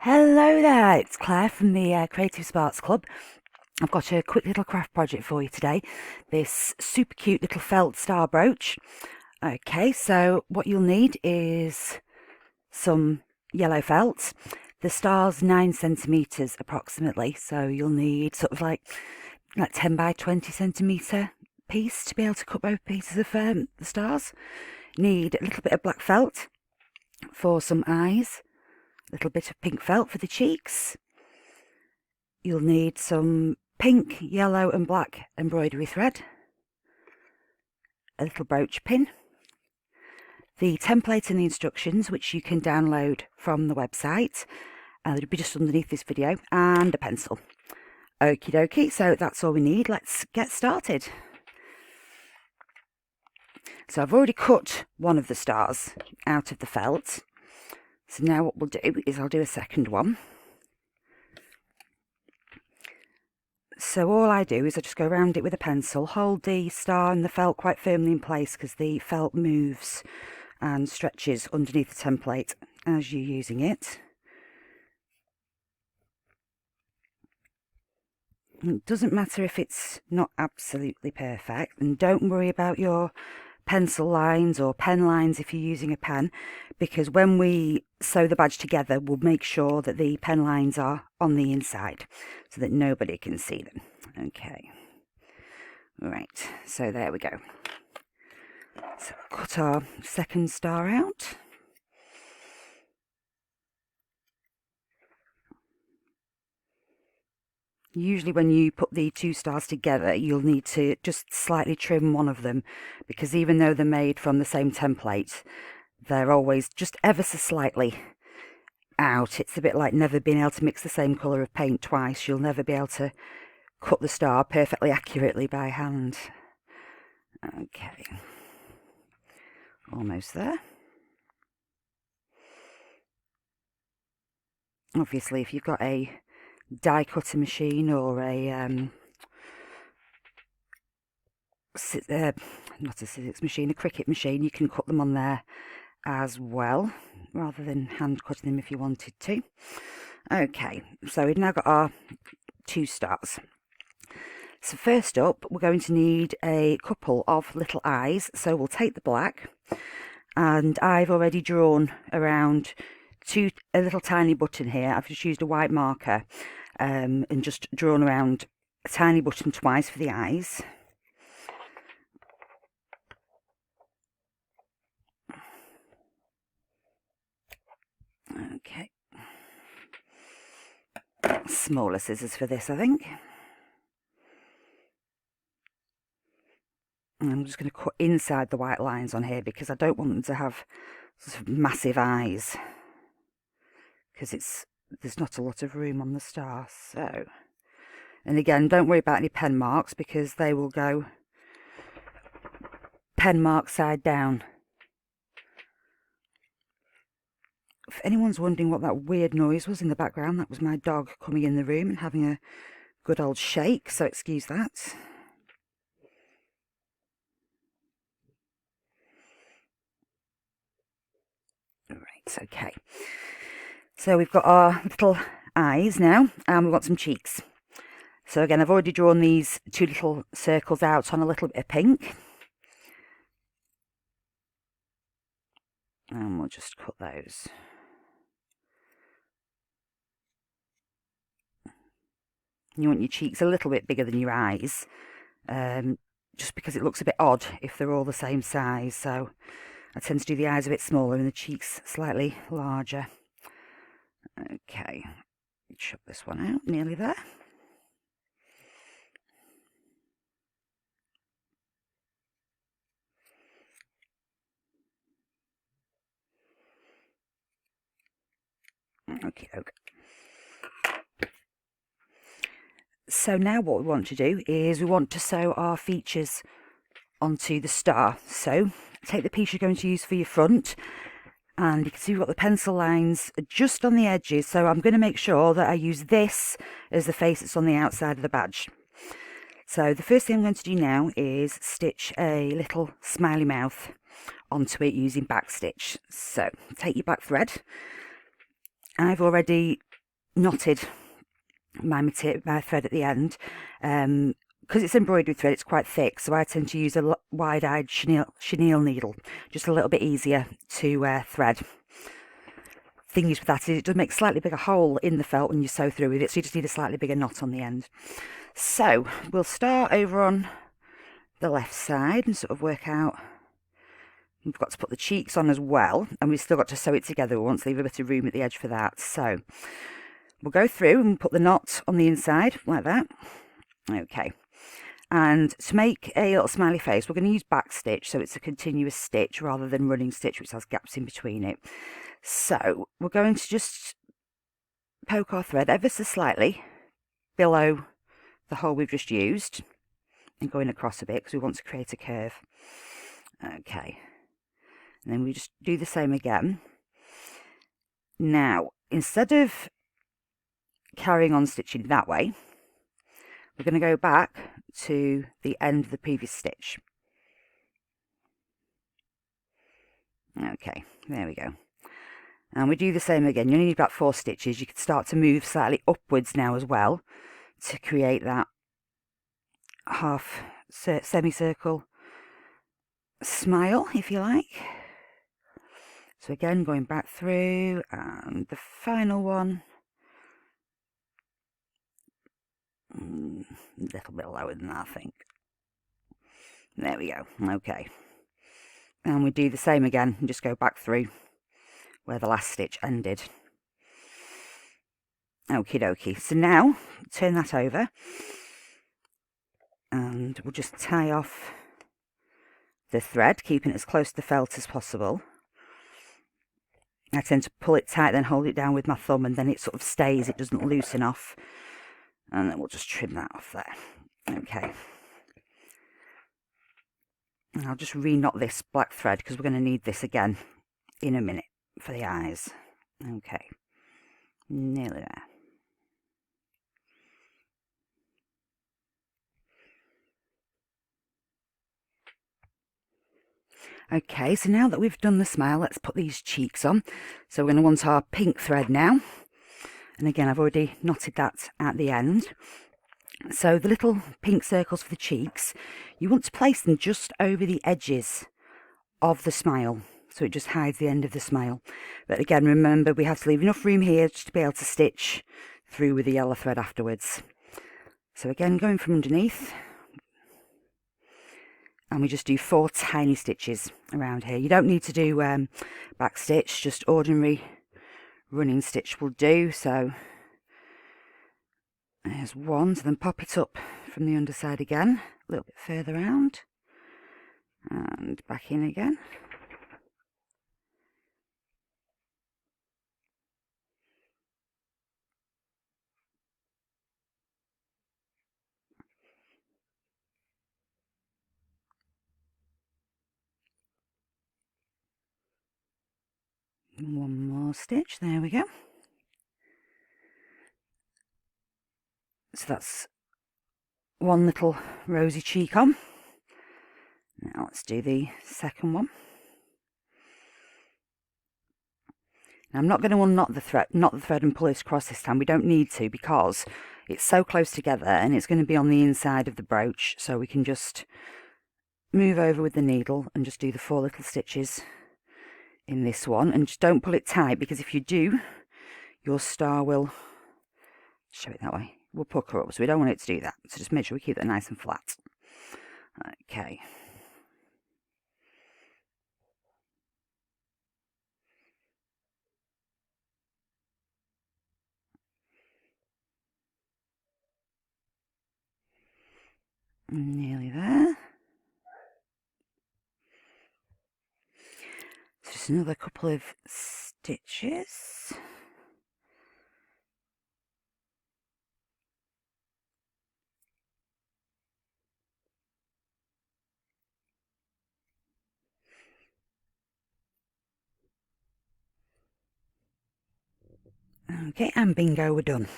Hello there, it's Claire from the Creative Sparks Club. I've got a quick little craft project for you today. This super cute little felt star brooch. Okay, so what you'll need is some yellow felt. The star's 9 centimetres approximately, so you'll need sort of like 10 by 20 centimetre piece to be able to cut both pieces of the stars. Need a little bit of black felt for some eyes. A little bit of pink felt for the cheeks. You'll need some pink, yellow and black embroidery thread, a little brooch pin, the template and the instructions which you can download from the website, and it'll be just underneath this video, and a pencil. Okie dokie, so that's all we need. Let's get started. So I've already cut one of the stars out of the felt. So now what we'll do is I'll do a second one. So all I do is I just go around it with a pencil, hold the star and the felt quite firmly in place because the felt moves and stretches underneath the template as you're using it. It doesn't matter if it's not absolutely perfect, and don't worry about your pencil lines or pen lines if you're using a pen, because when we sew the badge together we'll make sure that the pen lines are on the inside so that nobody can see them. Okay, right, so there we go. So we'll cut our second star out. Usually when you put the two stars together, you'll need to just slightly trim one of them, because even though they're made from the same template, they're always just ever so slightly out. It's a bit like never being able to mix the same colour of paint twice. You'll never be able to cut the star perfectly accurately by hand. Okay, almost there. Obviously, if you've got a die cutter machine or a not a scissors machine, a Cricut machine, you can cut them on there as well, rather than hand cutting them if you wanted to. Okay, so we've now got our two stars. So first up, we're going to need a couple of little eyes. So we'll take the black, and I've already drawn around a little tiny button here. I've just used a white marker and just drawn around a tiny button twice for the eyes. Okay, smaller scissors for this, I think. And I'm just going to cut inside the white lines on here because I don't want them to have sort of massive eyes, because there's not a lot of room on the star. So, and again, don't worry about any pen marks because they will go pen mark side down. If anyone's wondering what that weird noise was in the background, that was my dog coming in the room and having a good old shake, so excuse that. Right, okay. So we've got our little eyes now, and we've got some cheeks. So again, I've already drawn these two little circles out on a little bit of pink. And we'll just cut those. You want your cheeks a little bit bigger than your eyes, just because it looks a bit odd if they're all the same size. So I tend to do the eyes a bit smaller and the cheeks slightly larger. Okay, chop this one out, nearly there. Okay, okay. So now what we want to do is we want to sew our features onto the star. So take the piece you're going to use for your front, and you can see we've got the pencil lines just on the edges. So I'm going to make sure that I use this as the face that's on the outside of the badge. So the first thing I'm going to do now is stitch a little smiley mouth onto it using backstitch. So take your black thread. I've already knotted my thread at the end. Because it's embroidery thread, it's quite thick, so I tend to use a wide-eyed chenille needle, just a little bit easier to thread. Thing is with that is it does make a slightly bigger hole in the felt when you sew through with it, so you just need a slightly bigger knot on the end. So we'll start over on the left side and sort of work out. We've got to put the cheeks on as well, and we've still got to sew it together. We want to leave a bit of room at the edge for that. So we'll go through and put the knot on the inside like that. Okay. And to make a little smiley face, we're going to use back stitch, so it's a continuous stitch rather than running stitch, which has gaps in between it. So we're going to just poke our thread ever so slightly below the hole we've just used and going across a bit because we want to create a curve. Okay. And then we just do the same again. Now, instead of carrying on stitching that way, we're going to go back to the end of the previous stitch. Okay, there we go. And we do the same again. You only need about 4 stitches. You can start to move slightly upwards now as well to create that half semicircle smile, if you like. So again, going back through, and the final one, a little bit lower than that, I think. There we go. Okay. And we do the same again and just go back through where the last stitch ended. Okie dokie. So now, turn that over, and we'll just tie off the thread, keeping it as close to the felt as possible. I tend to pull it tight, then hold it down with my thumb, and then it sort of stays, it doesn't loosen off. And then we'll just trim that off there. Okay. And I'll just re-knot this black thread because we're going to need this again in a minute for the eyes. Okay. Nearly there. Okay, so now that we've done the smile, let's put these cheeks on. So we're going to want our pink thread now. And again, I've already knotted that at the end. So the little pink circles for the cheeks, you want to place them just over the edges of the smile, so it just hides the end of the smile. But again, remember, we have to leave enough room here just to be able to stitch through with the yellow thread afterwards. So again, going from underneath, and we just do 4 tiny stitches around here. You don't need to do back stitch, just ordinary running stitch will do. So there's 1, so then pop it up from the underside again, a little bit further round, and back in again. One more stitch, there we go. So that's one little rosy cheek on. Now let's do the second one. Now I'm not going to unknot the thread and pull it across this time. We don't need to because it's so close together and it's going to be on the inside of the brooch, so we can just move over with the needle and just do the 4 little stitches in this one, and just don't pull it tight, because if you do, your star will, show it that way, will pucker up, so we don't want it to do that. So just make sure we keep that nice and flat. Okay. Nearly there. So just another couple of stitches. Okay, and bingo, we're done.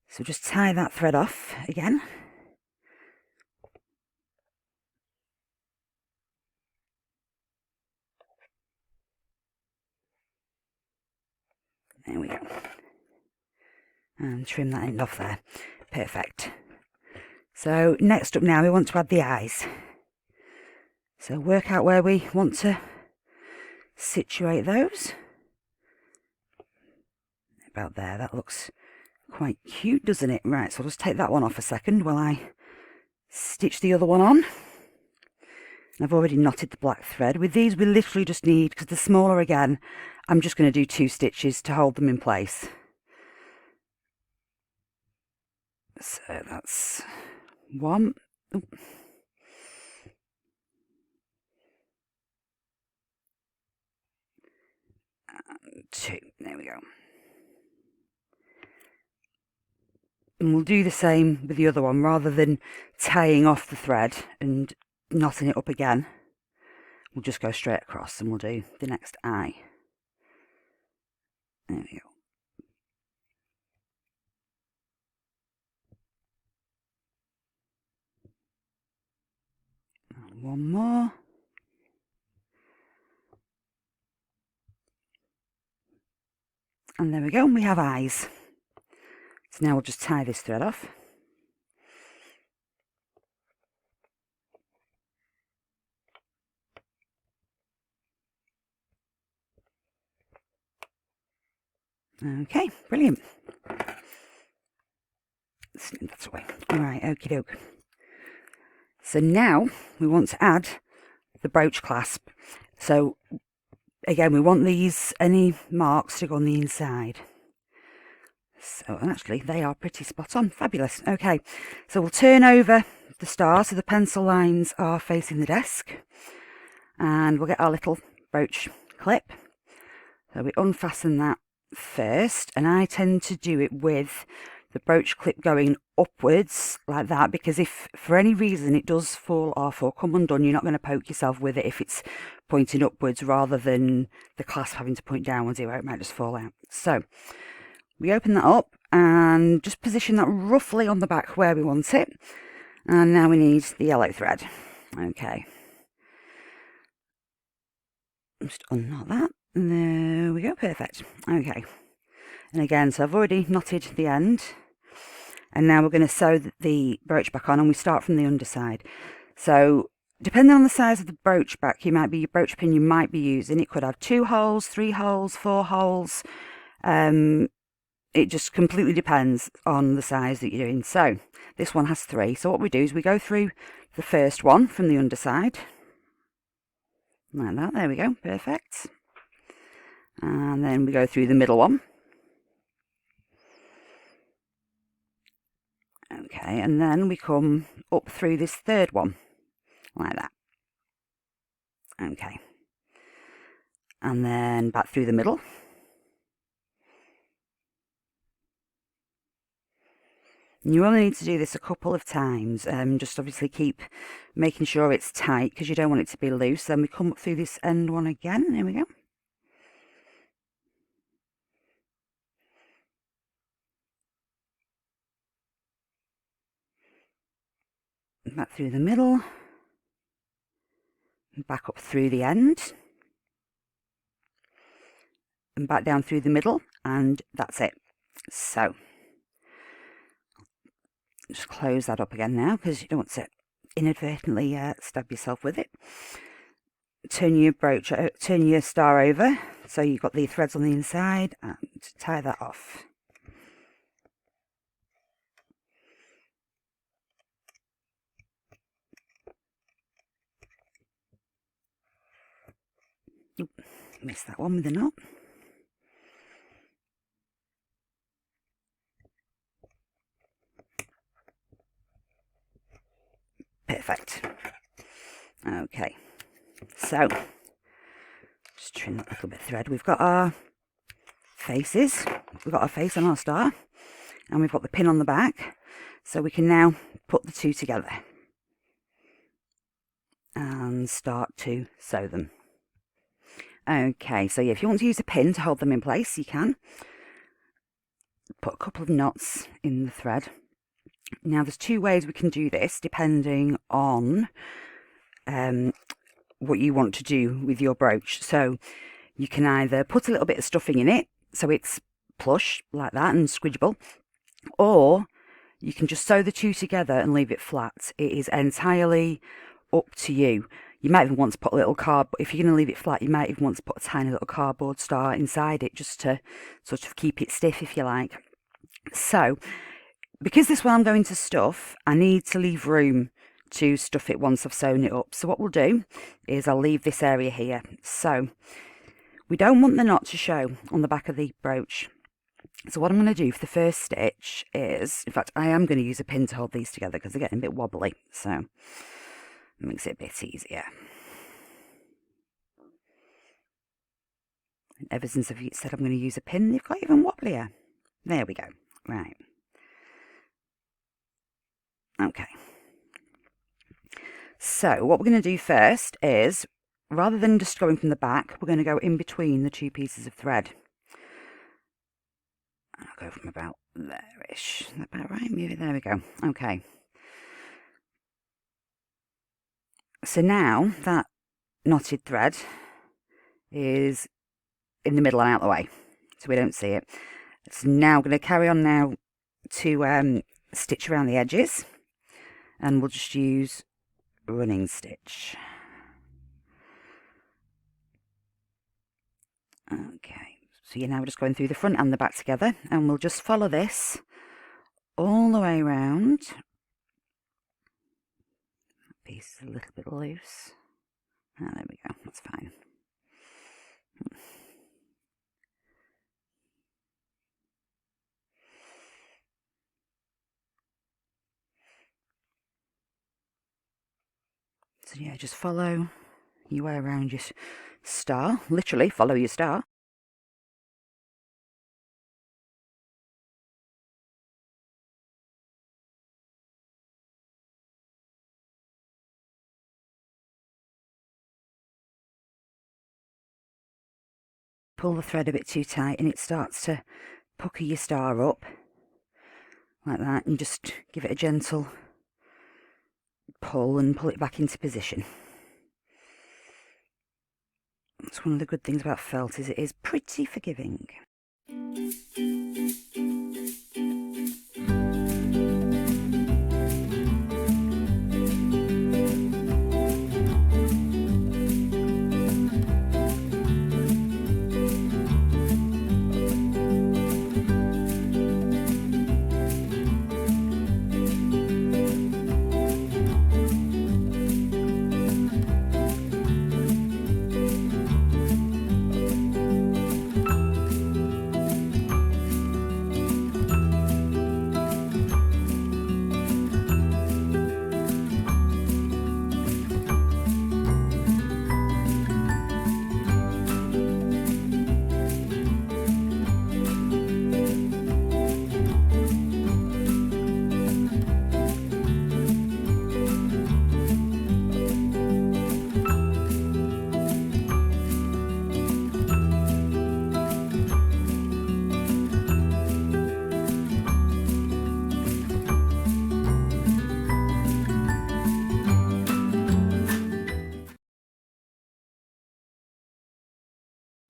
So just tie that thread off again. There we go. And trim that end off there. Perfect. So next up now we want to add the eyes. So work out where we want to situate those. About there, that looks quite cute, doesn't it? Right, so I'll just take that one off a second while I stitch the other one on. I've already knotted the black thread. With these we literally just need, because they're smaller again, I'm just going to do 2 stitches to hold them in place. So that's 1. Ooh. 2. There we go. And we'll do the same with the other one, rather than tying off the thread and knotting it up again. We'll just go straight across and we'll do the next eye. There we go. And 1 more. And there we go, and we have eyes. So now we'll just tie this thread off. Okay, brilliant. Snip that away. Alright, okie doke. So now we want to add the brooch clasp. So again, we want any marks to go on the inside. So actually they are pretty spot on. Fabulous. Okay, so we'll turn over the star so the pencil lines are facing the desk, and we'll get our little brooch clip. So we unfasten that first, and I tend to do it with the brooch clip going upwards like that, because if for any reason it does fall off or come undone, you're not going to poke yourself with it if it's pointing upwards rather than the clasp having to point downwards, it might just fall out. So we open that up and just position that roughly on the back where we want it. And now we need the yellow thread. Okay. Just unknot that. There we go, perfect. Okay. And again, so I've already knotted the end. And now we're going to sew the brooch back on, and we start from the underside. So depending on the size of the brooch back, your brooch pin you might be using, it could have 2 holes, 3 holes, 4 holes. It just completely depends on the size that you're doing. So this one has 3. So what we do is we go through the first one from the underside. Like that, there we go, perfect. And then we go through the middle one. Okay, and then we come up through this third one, like that. Okay. And then back through the middle. You only need to do this a couple of times, just obviously keep making sure it's tight because you don't want it to be loose. Then we come up through this end one again, there we go. Back through the middle, back up through the end, and back down through the middle, and that's it. So just close that up again now because you don't want to inadvertently stab yourself with it. Turn your star over so you've got the threads on the inside, and tie that off. Oop, missed that one with the knot. Perfect. Okay, so just trim that little bit of thread. We've got our faces. We've got our face on our star, and we've got the pin on the back. So we can now put the two together and start to sew them. Okay, so yeah, if you want to use a pin to hold them in place, you can. Put a couple of knots in the thread. Now there's 2 ways we can do this depending on what you want to do with your brooch. So you can either put a little bit of stuffing in it so it's plush like that and squidgeable, or you can just sew the two together and leave it flat. It is entirely up to you. You might even want to put a little cardboard, if you're going to leave it flat, you might even want to put a tiny little cardboard star inside it just to sort of keep it stiff, if you like. So, because this one I'm going to stuff, I need to leave room to stuff it once I've sewn it up. So what we'll do is I'll leave this area here. So we don't want the knot to show on the back of the brooch. So what I'm going to do for the first stitch is, in fact, I am going to use a pin to hold these together because they're getting a bit wobbly. So it makes it a bit easier. And ever since I've said I'm going to use a pin, they've got even wobblier. There we go. Right. Okay. So what we're going to do first is, rather than just going from the back, we're going to go in between the two pieces of thread. I'll go from about there-ish. Is that about right? Move it. There we go. Okay. So now that knotted thread is in the middle and out of the way, so we don't see it. So now we're going to carry on now to stitch around the edges, and we'll just use running stitch. Okay, so now we're just going through the front and the back together, and we'll just follow this all the way around. That piece is a little bit loose. Ah, there we go, that's fine. So yeah, just follow your way around your star. Literally, follow your star. Pull the thread a bit too tight and it starts to pucker your star up. Like that. And just give it a gentle pull and pull it back into position. That's one of the good things about felt, is it is pretty forgiving.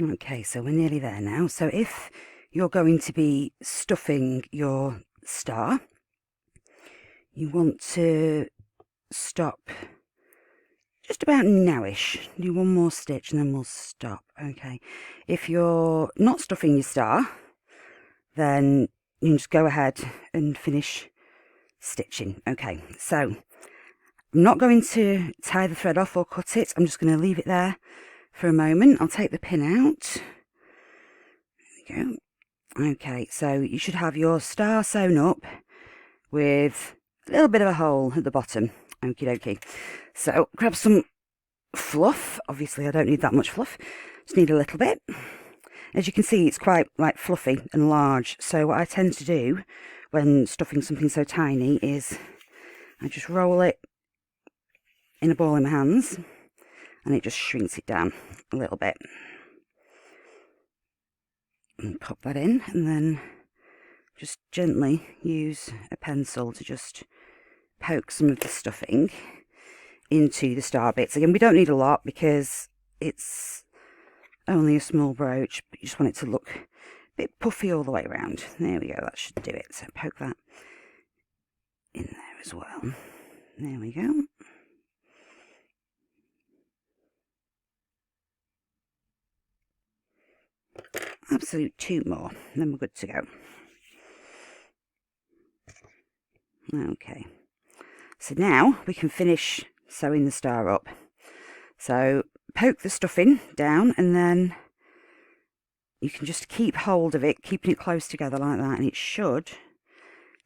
Okay, so we're nearly there now. So if you're going to be stuffing your star, you want to stop just about nowish. Do one more stitch and then we'll stop. Okay. If you're not stuffing your star, then you can just go ahead and finish stitching. Okay, so I'm not going to tie the thread off or cut it. I'm just going to leave it there for a moment. I'll take the pin out. There we go. Okay, so you should have your star sewn up with a little bit of a hole at the bottom. Okie dokie. So grab some fluff. Obviously I don't need that much fluff. Just need a little bit. As you can see, it's quite like fluffy and large. So what I tend to do when stuffing something so tiny is I just roll it in a ball in my hands, and it just shrinks it down a little bit. And pop that in, and then just gently use a pencil to just poke some of the stuffing into the star bits. Again, we don't need a lot because it's only a small brooch, but you just want it to look bit puffy all the way around. There we go, that should do it. So poke that in there as well. There we go. Absolute 2 more, and then we're good to go. Okay, so now we can finish sewing the star up. So poke the stuffing down, and then you can just keep hold of it, keeping it close together like that, and it should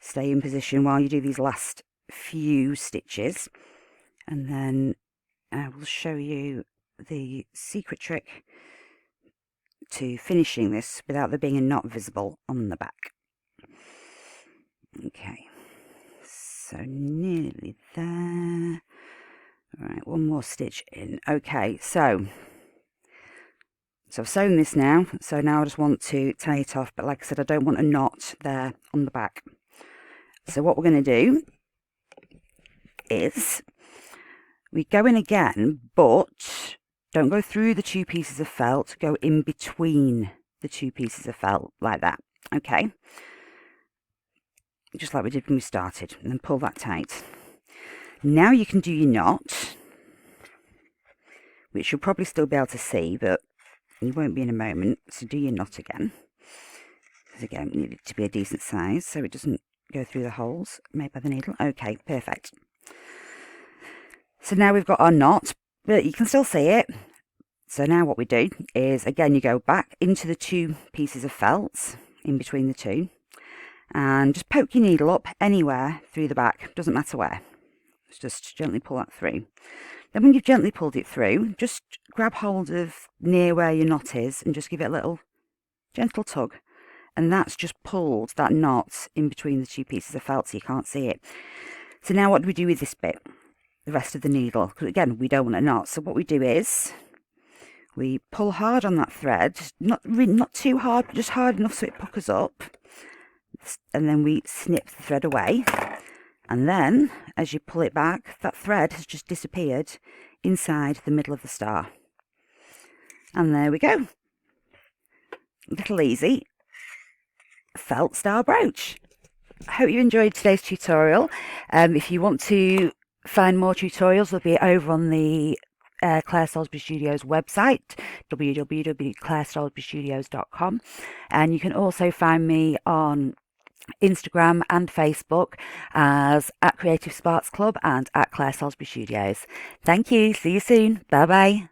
stay in position while you do these last few stitches. And then I will show you the secret trick to finishing this without there being a knot visible on the back. Okay, so nearly there. All right, one more stitch in. Okay, so I've sewn this now, so now I just want to tie it off, but like I said, I don't want a knot there on the back. So what we're going to do is we go in again, but don't go through the 2 pieces of felt, go in between the 2 pieces of felt, like that, okay? Just like we did when we started, and then pull that tight. Now you can do your knot, which you'll probably still be able to see, but you won't be in a moment, so do your knot again. Because again, we need it to be a decent size, so it doesn't go through the holes made by the needle. Okay, perfect. So now we've got our knot, but you can still see it. So now what we do is, again, you go back into the 2 pieces of felt, in between the 2, and just poke your needle up anywhere through the back, doesn't matter where. Just gently pull that through. Then when you've gently pulled it through, just grab hold of near where your knot is and just give it a little gentle tug. And that's just pulled that knot in between the 2 pieces of felt so you can't see it. So now what do we do with this bit? The rest of the needle, because again, we don't want a knot. So what we do is we pull hard on that thread, not too hard, but just hard enough so it puckers up. And then we snip the thread away. And then, as you pull it back, that thread has just disappeared inside the middle of the star. And there we go. Little easy felt star brooch. I hope you enjoyed today's tutorial. If you want to find more tutorials, they'll be over on the Claire Salisbury Studios website, www.clairesalisburystudios.com. And you can also find me on Instagram and Facebook as @Creative Sparks Club and @Claire Salisbury Studios. Thank you. See you soon. Bye bye.